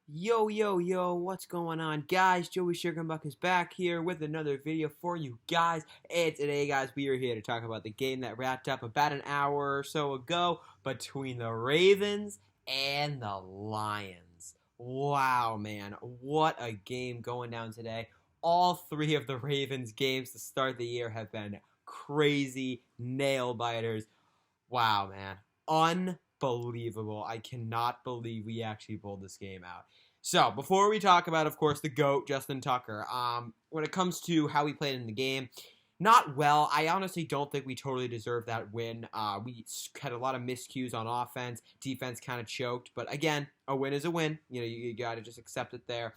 Yo, yo, yo, what's going on, guys? Joey Sugarbuck is back here with another video for you guys. And today, guys, we are here to talk about the game that wrapped up about an hour or so ago between the Ravens and the Lions. Wow, man, what a game going down today. All three of the Ravens games to start the year have been crazy nail biters. Wow, man. Unbelievable. I cannot believe we actually pulled this game out. So, before we talk about, of course, the GOAT, Justin Tucker, when it comes to how we played in the game, not well. I honestly don't think we totally deserved that win. We had a lot of miscues on offense. Defense kind of choked. But again, a win is a win. You got to just accept it there.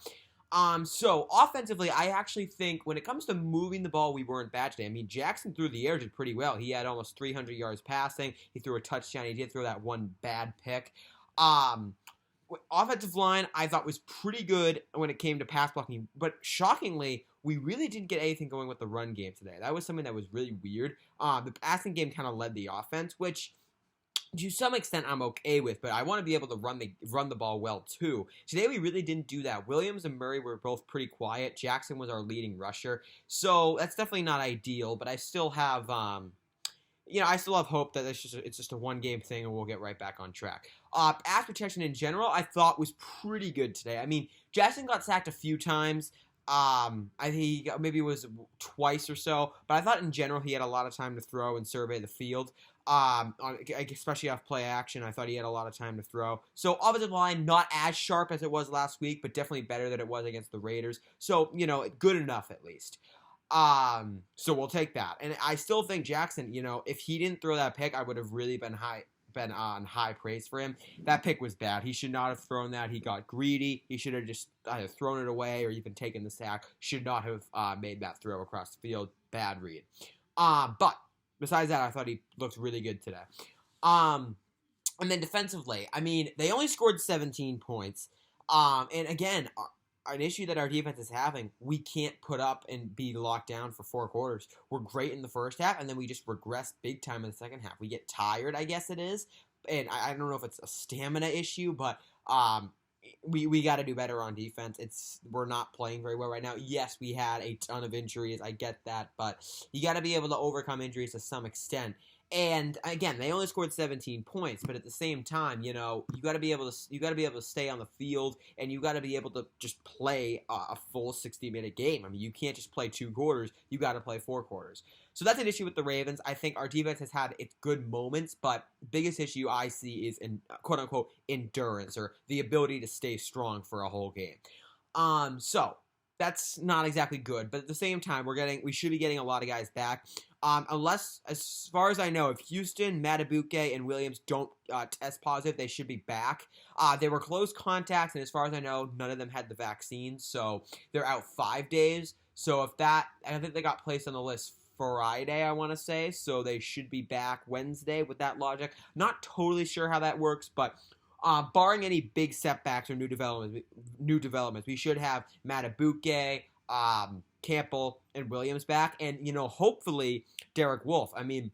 So offensively, I actually think when it comes to moving the ball, we weren't bad today. I mean, Jackson through the air did pretty well. He had almost 300 yards passing. He threw a touchdown. He did throw that one bad pick. Offensive line, I thought was pretty good when it came to pass blocking, but shockingly, we really didn't get anything going with the run game today. That was something that was really weird. The passing game kind of led the offense, which to some extent I'm okay with, but I want to be able to run the ball well too. Today we really didn't do that. Williams and Murray were both pretty quiet. Jackson was our leading rusher, so that's definitely not ideal. But I still have, I still have hope that it's just a one game thing and we'll get right back on track. Pass protection in general, I thought was pretty good today. I mean, Jackson got sacked a few times. I think maybe it was twice or so, but I thought in general he had a lot of time to throw and survey the field. Especially off play action, I thought he had a lot of time to throw. So offensive line not as sharp as it was last week, but definitely better than it was against the Raiders. So good enough at least. So we'll take that. And I still think Jackson, if he didn't throw that pick, I would have really been on high praise for him. That pick was bad. He should not have thrown that. He got greedy. He should have just either thrown it away or even taken the sack. Should not have made that throw across the field. Bad read. But besides that, I thought he looked really good today. And then defensively, I mean, they only scored 17 points. And again, an issue that our defense is having, we can't put up and be locked down for 4 quarters. We're great in the first half, and then we just regress big time in the second half. We get tired, I guess it is. And I don't know if it's a stamina issue, but we got to do better on defense. We're not playing very well right now. Yes, we had a ton of injuries. I get that, but you got to be able to overcome injuries to some extent. And again, they only scored 17 points, but at the same time, you got to be able to stay on the field, and you got to be able to just play a full 60-minute game. I mean, you can't just play 2 quarters. You got to play 4 quarters. So that's an issue with the Ravens. I think our defense has had its good moments, but biggest issue I see is in quote unquote endurance, or the ability to stay strong for a whole game. So that's not exactly good, but at the same time, we should be getting a lot of guys back. Unless, as far as I know, if Houston, Matabuke, and Williams don't test positive, they should be back. They were close contacts, and as far as I know, none of them had the vaccine, so they're out 5 days. So I think they got placed on the list Friday, I want to say, so they should be back Wednesday with that logic. Not totally sure how that works, but barring any big setbacks or new developments, we should have Matabuke, Campbell, and Williams back, and hopefully Derek Wolfe. I mean,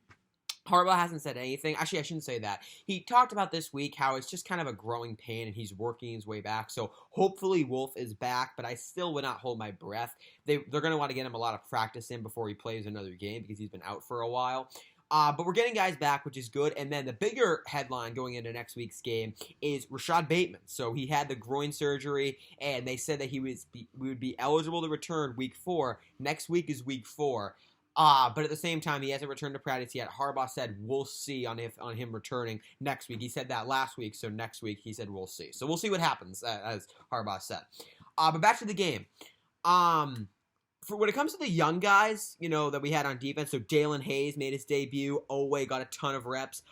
Harbaugh hasn't said anything. Actually, I shouldn't say that. He talked about this week how it's just kind of a growing pain and he's working his way back. So hopefully Wolfe is back, but I still would not hold my breath. They're going to want to get him a lot of practice in before he plays another game because he's been out for a while. But we're getting guys back, which is good. And then the bigger headline going into next week's game is Rashad Bateman. So he had the groin surgery, and they said that we would be eligible to return week 4. Next week is week 4. But at the same time, he hasn't returned to practice yet. Harbaugh said we'll see on him returning next week. He said that last week, so next week he said we'll see. So we'll see what happens, as Harbaugh said. But back to the game. For when it comes to the young guys, that we had on defense, so Jalen Hayes made his debut. Oweh got a ton of reps.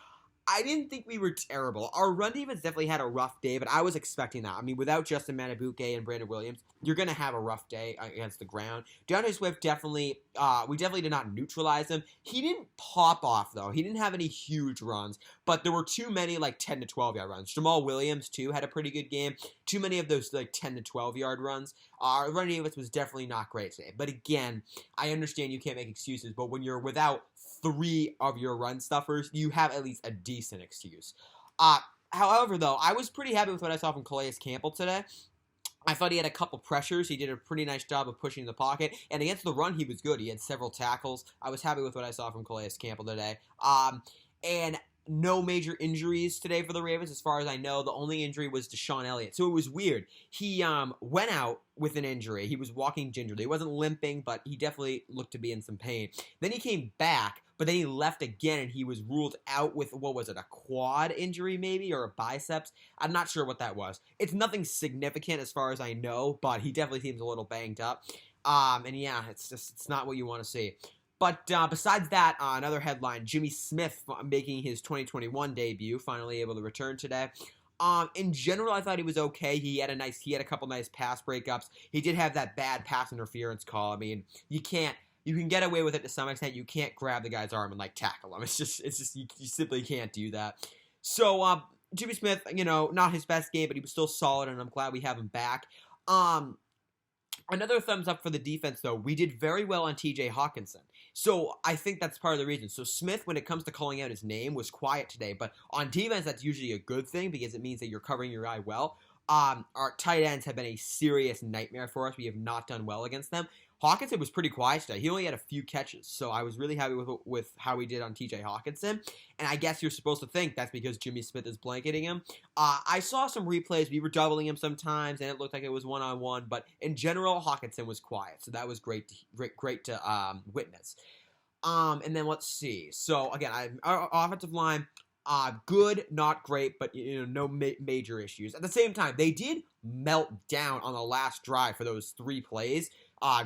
I didn't think we were terrible. Our run defense definitely had a rough day, but I was expecting that. I mean, without Justin Matabuke and Brandon Williams, you're going to have a rough day against the ground. DeAndre Swift we definitely did not neutralize him. He didn't pop off, though. He didn't have any huge runs, but there were too many, 10 to 12-yard runs. Jamal Williams, too, had a pretty good game. Too many of those, 10 to 12-yard runs. Our run defense was definitely not great today. But again, I understand you can't make excuses, but when you're without 3 of your run stuffers, you have at least a decent excuse. However, though, I was pretty happy with what I saw from Calais Campbell today. I thought he had a couple pressures. He did a pretty nice job of pushing the pocket. And against the run, he was good. He had several tackles. I was happy with what I saw from Calais Campbell today. And no major injuries today for the Ravens, as far as I know. The only injury was Deshaun Elliott. So it was weird. He went out with an injury. He was walking gingerly. He wasn't limping, but he definitely looked to be in some pain. Then he came back, but then he left again, and he was ruled out with, what was it, a quad injury maybe, or a biceps? I'm not sure what that was. It's nothing significant as far as I know, but he definitely seems a little banged up. And yeah, it's not what you want to see. But besides that, another headline, Jimmy Smith making his 2021 debut, finally able to return today. In general, I thought he was okay. He had a couple nice pass breakups. He did have that bad pass interference call. I mean, you can get away with it to some extent. You can't grab the guy's arm and tackle him. It's just you simply can't do that. So Jimmy Smith, not his best game, but he was still solid, and I'm glad we have him back. Another thumbs up for the defense, though. We did very well on T.J. Hawkinson. So I think that's part of the reason. So Smith, when it comes to calling out his name, was quiet today. But on defense, that's usually a good thing because it means that you're covering your eye well. Our tight ends have been a serious nightmare for us. We have not done well against them. Hawkinson was pretty quiet today. He only had a few catches, so I was really happy with how he did on T.J. Hawkinson. And I guess you're supposed to think that's because Jimmy Smith is blanketing him. I saw some replays. We were doubling him sometimes, and it looked like it was one-on-one. But in general, Hawkinson was quiet, so that was great to witness. And then let's see. So again, our offensive line. Good, not great, but no major issues. At the same time, they did melt down on the last drive for those 3 plays.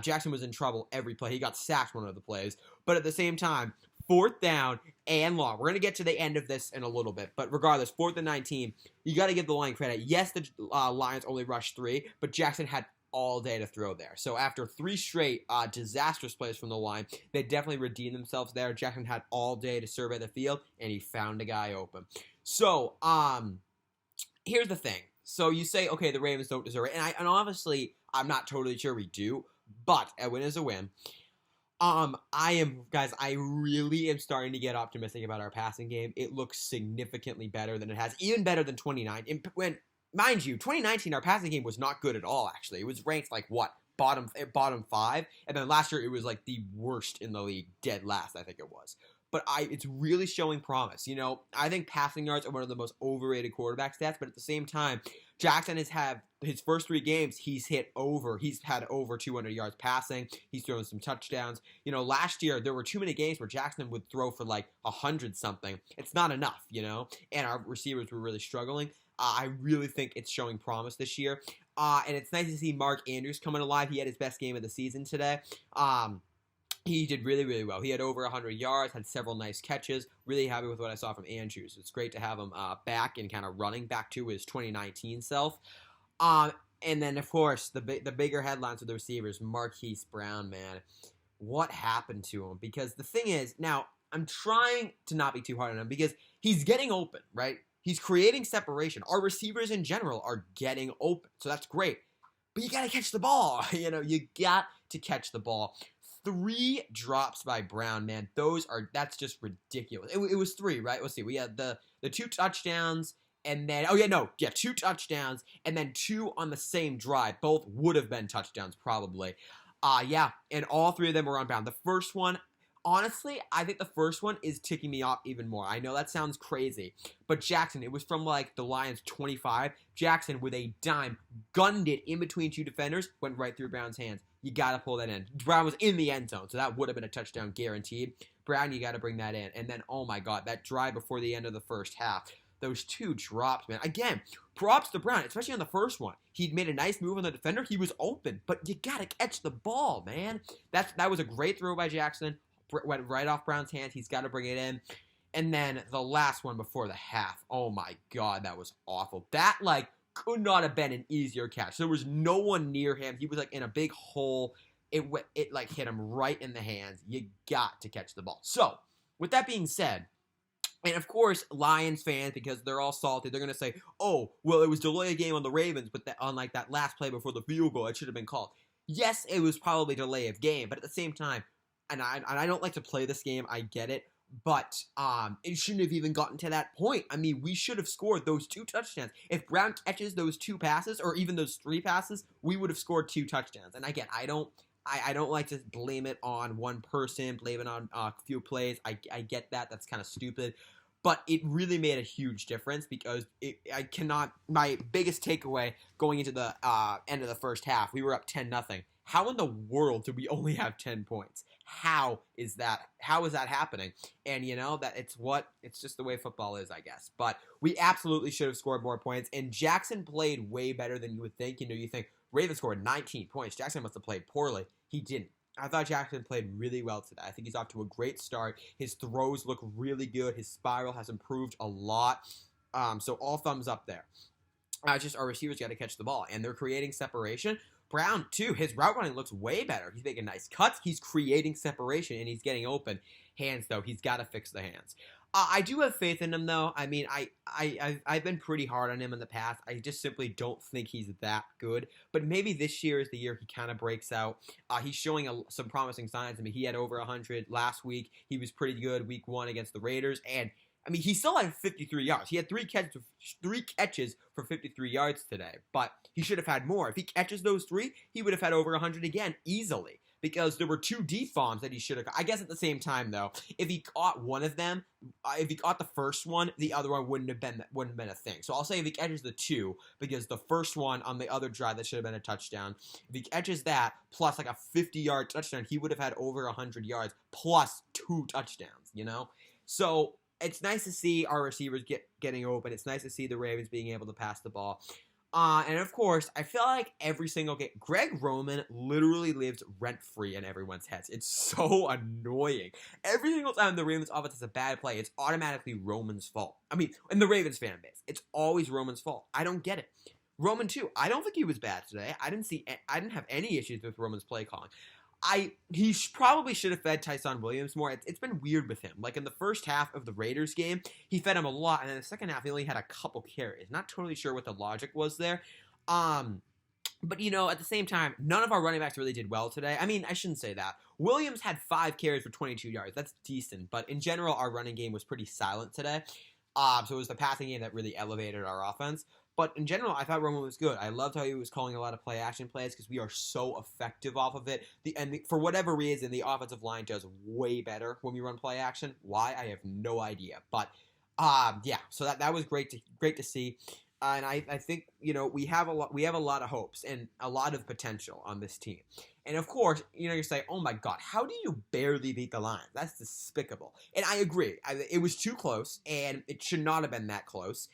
Jackson was in trouble every play. He got sacked one of the plays. But at the same time, 4th down and long. We're going to get to the end of this in a little bit. But regardless, 4th and 19, you got to give the line credit. Yes, the Lions only rushed 3, but Jackson had all day to throw there. So after 3 straight disastrous plays from the line, they definitely redeemed themselves there. Jackson had all day to survey the field, and he found a guy open. So here's the thing. So you say, okay, the Ravens don't deserve it. And obviously, I'm not totally sure we do, but a win is a win. I really am starting to get optimistic about our passing game. It looks significantly better than it has, even better than 2019. Mind you, 2019, our passing game was not good at all, actually. It was ranked, bottom 5, and then last year it was, the worst in the league, dead last, I think it was. But it's really showing promise. I think passing yards are one of the most overrated quarterback stats, but at the same time, Jackson has had his first 3 games, he's had over 200 yards passing. He's thrown some touchdowns. Last year, there were too many games where Jackson would throw for 100-something. It's not enough, and our receivers were really struggling. I really think it's showing promise this year. And it's nice to see Mark Andrews coming alive. He had his best game of the season today. He did really, really well. He had over 100 yards, had several nice catches. Really happy with what I saw from Andrews. It's great to have him back and kind of running back to his 2019 self. And then, of course, the bigger headlines of the receivers, Marquis Brown, man. What happened to him? Because the thing is, now, I'm trying to not be too hard on him because he's getting open, right? He's creating separation. Our receivers in general are getting open, so that's great. But you got to catch the ball. You got to catch the ball. 3 drops by Brown, man. That's just ridiculous. It was 3, right? Let's see. We had the 2 touchdowns, and then 2 touchdowns, and then 2 on the same drive. Both would have been touchdowns, probably. And all 3 of them were on Brown. The first one, honestly, I think the first one is ticking me off even more. I know that sounds crazy, but Jackson, it was from the Lions 25. Jackson, with a dime, gunned it in between 2 defenders, went right through Brown's hands. You got to pull that in. Brown was in the end zone, so that would have been a touchdown guaranteed. Brown, you got to bring that in. And then, oh my God, that drive before the end of the first half. Those 2 drops, man. Again, props to Brown, especially on the first one. He'd made a nice move on the defender. He was open, but you got to catch the ball, man. That was a great throw by Jackson. Went right off Brown's hands. He's got to bring it in. And then the last one before the half. Oh my God, that was awful. That could not have been an easier catch. There was no one near him. He was in a big hole. It hit him right in the hands. You got to catch the ball. So with that being said, and of course Lions fans, because they're all salty, they're gonna say, "Oh, well, it was delay a game on the Ravens, but on that last play before the field goal, it should have been called." Yes, it was probably delay of game, but at the same time. And I don't like to play this game, I get it, But it shouldn't have even gotten to that point. I mean, we should have scored those 2 touchdowns. If Brown catches those 2 passes, or even those 3 passes, we would have scored 2 touchdowns. And again, I don't like to blame it on one person, blame it on a few plays. I get that. That's kind of stupid. But it really made a huge difference because my biggest takeaway going into the end of the first half, we were up 10-0. How in the world did we only have 10 points? How is that happening? And that it's just the way football is, I guess. But we absolutely should have scored more points. And Jackson played way better than you would think. You think Ravens scored 19 points. Jackson must have played poorly. He didn't. I thought Jackson played really well today. I think he's off to a great start. His throws look really good. His spiral has improved a lot. So all thumbs up there. Just our receivers got to catch the ball, and they're creating separation. Brown, too, his route running looks way better. He's making nice cuts. He's creating separation, and he's getting open. Hands, though, he's got to fix the hands. I do have faith in him, though. I mean, I've been pretty hard on him in the past. I just simply don't think he's that good. But maybe this year is the year he kind of breaks out. He's showing some promising signs. I mean, he had over 100 last week. He was pretty good week 1 against the Raiders. And, I mean, he still had 53 yards. He had 3 catches for 53 yards today. But he should have had more. If he catches those 3, he would have had over 100 again easily. Because there were 2 deep bombs that he should have caught. I guess at the same time, though, if he caught one of them, if he caught the first one, the other one wouldn't have been a thing. So I'll say if he catches the 2, because the first one on the other drive, that should have been a touchdown. If he catches that, plus like a 50-yard touchdown, he would have had over 100 yards, plus 2 touchdowns, So it's nice to see our receivers getting open. It's nice to see the Ravens being able to pass the ball. And of course, I feel like every single game, Greg Roman literally lives rent-free in everyone's heads. It's so annoying. Every single time the Ravens offense has a bad play, it's automatically Roman's fault. I mean, in the Ravens fan base, it's always Roman's fault. I don't get it. Roman, too. I don't think he was bad today. I didn't have any issues with Roman's play calling. He probably should have fed Tyson Williams more. It's been weird with him. Like in the first half of the Raiders game, he fed him a lot, and in the second half, he only had a couple carries. Not totally sure what the logic was there. But at the same time, none of our running backs really did well today. I mean, I shouldn't say that. Williams had 5 carries for 22 yards. That's decent, but in general, our running game was pretty silent today. So it was the passing game that really elevated our offense. But in general, I thought Roman was good. I loved how he was calling a lot of play-action plays because we are so effective off of it. For whatever reason, the offensive line does way better when we run play-action. Why? I have no idea. But, yeah, so that was great to see. And I think, we have a lot of hopes and a lot of potential on this team. And, of course, you say, oh, my God, how do you barely beat the Lions? That's despicable. And I agree. It was too close, and it should not have been that close.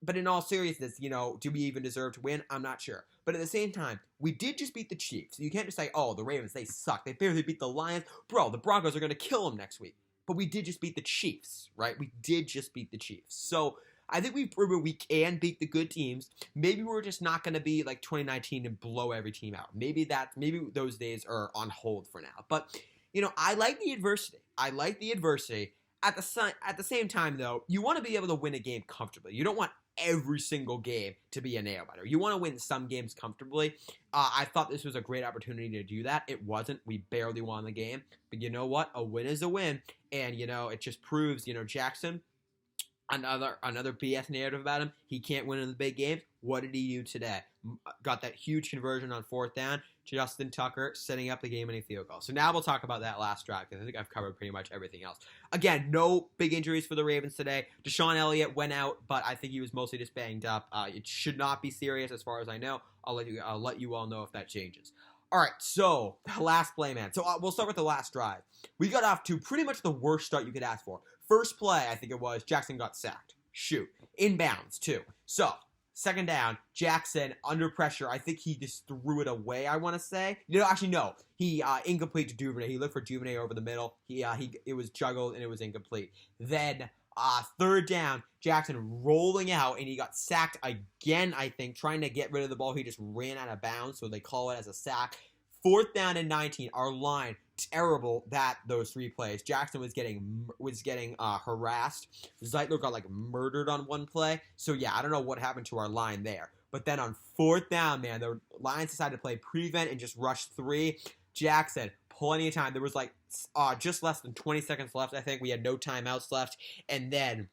But in all seriousness, do we even deserve to win? I'm not sure. But at the same time, we did just beat the Chiefs. You can't just say, oh, the Ravens, they suck. They barely beat the Lions. Bro, the Broncos are going to kill them next week. But we did just beat the Chiefs, right? We did just beat the Chiefs. So I think we've proven we can beat the good teams. Maybe we're just not going to be like 2019 and blow every team out. Maybe those days are on hold for now. But, I like the adversity. At the same time, though, you want to be able to win a game comfortably. You don't want every single game to be a nail-biter. You want to win some games comfortably. I thought this was a great opportunity to do that. It wasn't. We barely won the game. But you know what? A win is a win. And, it just proves, Jackson, another BS narrative about him. He can't win in the big games. What did he do today? Got that huge conversion on 4th down. Justin Tucker setting up the game-winning field goal. So now we'll talk about that last drive because I think I've covered pretty much everything else. Again, no big injuries for the Ravens today. Deshaun Elliott went out, but I think he was mostly just banged up. It should not be serious as far as I know. I'll let you all know if that changes. All right, so the last play, man. So we'll start with the last drive. We got off to pretty much the worst start you could ask for. First play, I think it was, Jackson got sacked. Shoot. Inbounds, too. So, second down, Jackson under pressure. I think he just threw it away, I want to say. Actually, no. He incomplete to Duvernay. He looked for Duvernay over the middle. It was juggled, and it was incomplete. Then, third down, Jackson rolling out, and he got sacked again, I think, trying to get rid of the ball. He just ran out of bounds, so they call it as a sack. 4th down and 19, our line, terrible those 3 plays. Jackson was getting harassed. Zeitler got murdered on one play. So yeah, I don't know what happened to our line there. But then on 4th down, man, the Lions decided to play prevent and just rush 3. Jackson plenty of time. There was like just less than 20 seconds left, I think. We had no timeouts left. And then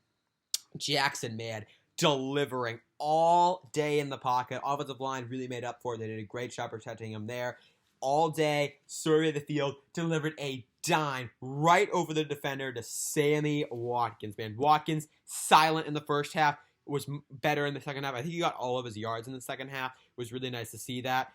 Jackson, man, delivering all day in the pocket. Offensive line really made up for it. They did a great job protecting him there. All day, surveyed the field, delivered a dime right over the defender to Sammy Watkins, man. Watkins, silent in the first half, was better in the second half. I think he got all of his yards in the second half. It was really nice to see that.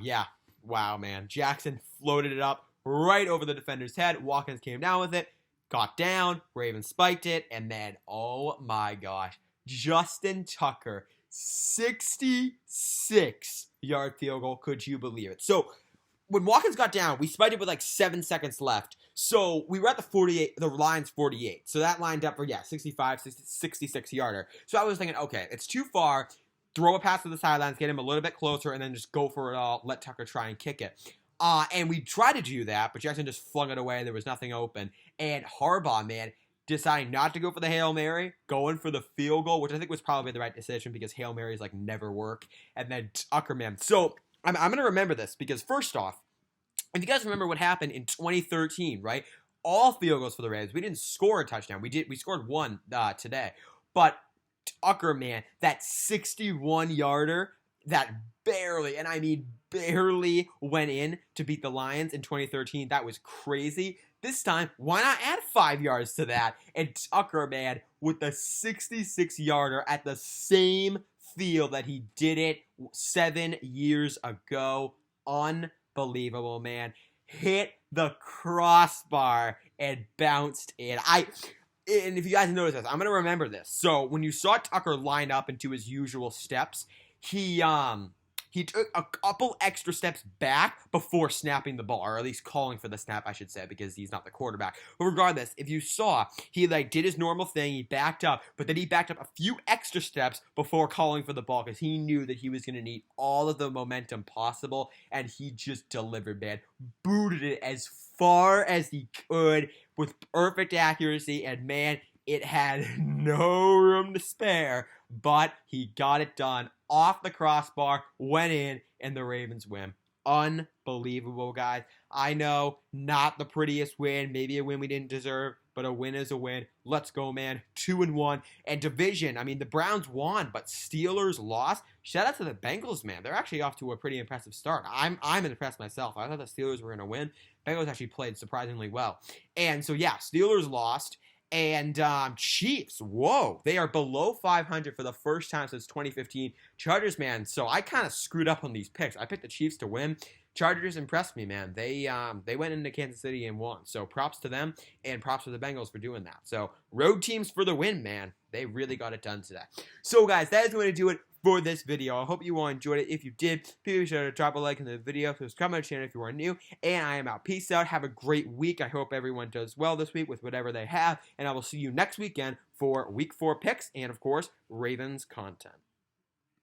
Yeah, wow, man. Jackson floated it up right over the defender's head. Watkins came down with it, got down, Ravens spiked it, and then, oh my gosh, Justin Tucker, 66-yard field goal. Could you believe it? So, when Watkins got down, we spiked it with like 7 seconds left. So we were at the 48, the line's 48. So that lined up for, 65, 66 yarder. So I was thinking, okay, it's too far. Throw a pass to the sidelines, get him a little bit closer, and then just go for it all. Let Tucker try and kick it. And we tried to do that, but Jackson just flung it away. There was nothing open. And Harbaugh, man, deciding not to go for the Hail Mary, going for the field goal, which I think was probably the right decision because Hail Marys like never work. And then Tucker, man. So I'm going to remember this because first off, if you guys remember what happened in 2013, right? All field goals for the Ravens. We didn't score a touchdown. We scored one today. But Tucker, man, that 61-yarder that barely, and I mean barely, went in to beat the Lions in 2013. That was crazy. This time, why not add 5 yards to that? And Tucker, man, with the 66-yarder at the same field that he did it 7 years ago. Unbelievable, man. Hit the crossbar and bounced in. And if you guys notice this, I'm going to remember this. So when you saw Tucker line up into his usual steps, he took a couple extra steps back before snapping the ball, or at least calling for the snap, I should say, because he's not the quarterback. But regardless, if you saw, he did his normal thing, he backed up, but then he backed up a few extra steps before calling for the ball because he knew that he was going to need all of the momentum possible, and he just delivered, man. Booted it as far as he could with perfect accuracy, and man, it had no room to spare, but he got it done. Off the crossbar, went in, and the Ravens win. Unbelievable, guys. I know, not the prettiest win, maybe a win we didn't deserve, but a win is a win. Let's go, man. 2-1. And division, I mean, the Browns won, but Steelers lost. Shout out to the Bengals, man. They're actually off to a pretty impressive start. I'm impressed myself. I thought the Steelers were going to win. Bengals actually played surprisingly well. And so, yeah, Steelers lost. And Chiefs, whoa, they are below 500 for the first time since 2015. Chargers, man, so I kind of screwed up on these picks. I picked the Chiefs to win. Chargers impressed me, man. They went into Kansas City and won. So props to them, and props to the Bengals for doing that. So road teams for the win, man. They really got it done today. So, guys, that is going to do it for this video. I hope you all enjoyed it. If you did, please be sure to drop a like in the video, subscribe to my channel if you are new, and I am out. Peace out. Have a great week. I hope everyone does well this week with whatever they have, and I will see you next weekend for Week 4 picks and, of course, Ravens content.